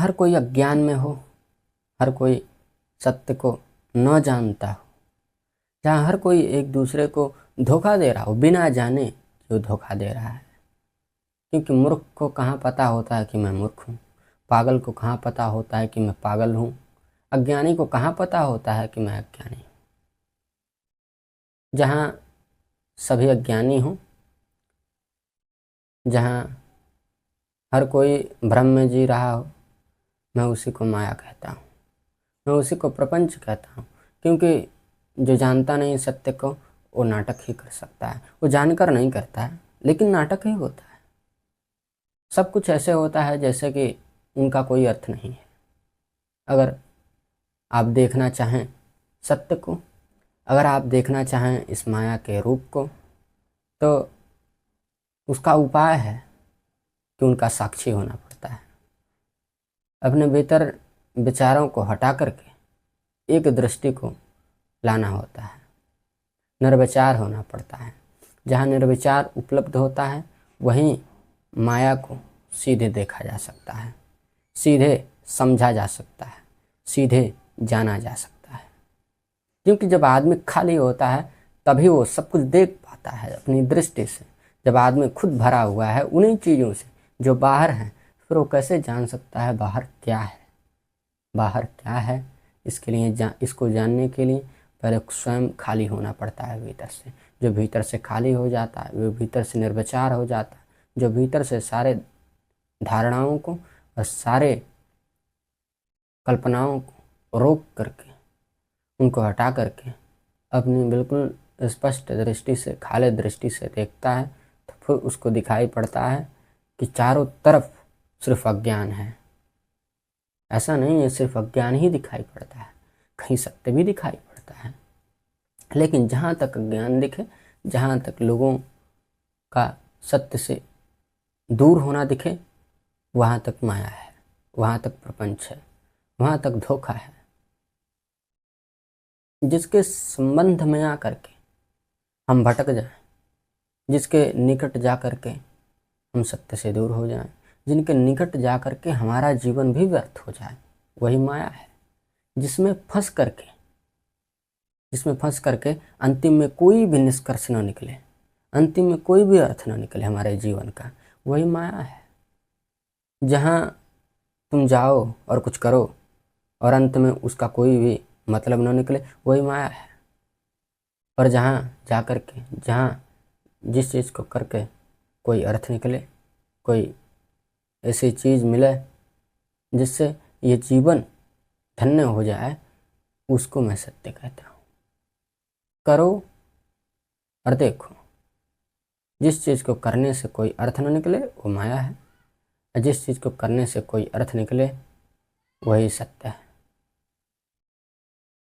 हर कोई अज्ञान में हो, हर कोई सत्य को न जानता हो, जहाँ हर कोई एक दूसरे को धोखा दे रहा हो बिना जाने कि वो धोखा दे रहा है। क्योंकि मूर्ख को कहाँ पता होता है कि मैं मूर्ख हूँ, पागल को कहाँ पता होता है कि मैं पागल हूँ, अज्ञानी को कहाँ पता होता है कि मैं अज्ञानी हूँ। जहाँ सभी अज्ञानी हों, जहाँ हर कोई भ्रम में जी रहा हो, मैं उसी को माया कहता हूँ, मैं उसी को प्रपंच कहता हूँ। क्योंकि जो जानता नहीं सत्य को वो नाटक ही कर सकता है, वो जानकर नहीं करता है लेकिन नाटक ही होता है। सब कुछ ऐसे होता है जैसे कि उनका कोई अर्थ नहीं है। अगर आप देखना चाहें सत्य को, अगर आप देखना चाहें इस माया के रूप को, तो उसका उपाय है कि उनका साक्षी होना पड़ता है। अपने भीतर विचारों को हटा करके एक दृष्टि को लाना होता है, निर्विचार होना पड़ता है। जहाँ निर्विचार उपलब्ध होता है वहीं माया को सीधे देखा जा सकता है, सीधे समझा जा सकता है, सीधे जाना जा सकता है। क्योंकि जब आदमी खाली होता है तभी वो सब कुछ देख पाता है अपनी दृष्टि से। जब आदमी खुद भरा हुआ है उन्हीं चीज़ों से जो बाहर हैं, फिर वो कैसे जान सकता है बाहर क्या है। बाहर क्या है इसके लिए इसको जानने के लिए पहले स्वयं खाली होना पड़ता है भीतर से। जो भीतर से खाली हो जाता है वो भीतर से निर्विचार हो जाता है। जो भीतर से सारे धारणाओं को और सारे कल्पनाओं को रोक करके, उनको हटा करके अपनी बिल्कुल स्पष्ट दृष्टि से, खाली दृष्टि से देखता है, तो फिर उसको दिखाई पड़ता है कि चारों तरफ सिर्फ अज्ञान है। ऐसा नहीं है सिर्फ अज्ञान ही दिखाई पड़ता है, कहीं सत्य भी दिखाई पड़ता है। लेकिन जहाँ तक अज्ञान दिखे, जहाँ तक लोगों का सत्य से दूर होना दिखे, वहाँ तक माया है, वहाँ तक प्रपंच है, वहाँ तक धोखा है। जिसके संबंध में आकर के हम भटक जाएं, जिसके निकट जा कर के हम सत्य से दूर हो जाएं, जिनके निकट जा कर के हमारा जीवन भी व्यर्थ हो जाए, वही माया है। जिसमें फंस करके अंतिम में कोई भी निष्कर्ष न निकले, अंतिम में कोई भी अर्थ न निकले हमारे जीवन का, वही माया है। जहाँ तुम जाओ और कुछ करो और अंत में उसका कोई भी मतलब न निकले, वही माया है। और जहाँ जा कर के, जहाँ जिस चीज़ को करके कोई अर्थ निकले, कोई ऐसी चीज़ मिले जिससे ये जीवन धन्य हो जाए, उसको मैं सत्य कहता हूँ। करो और देखो, जिस चीज़ को करने से कोई अर्थ न निकले वो माया है, और जिस चीज़ को करने से कोई अर्थ निकले वही सत्य है।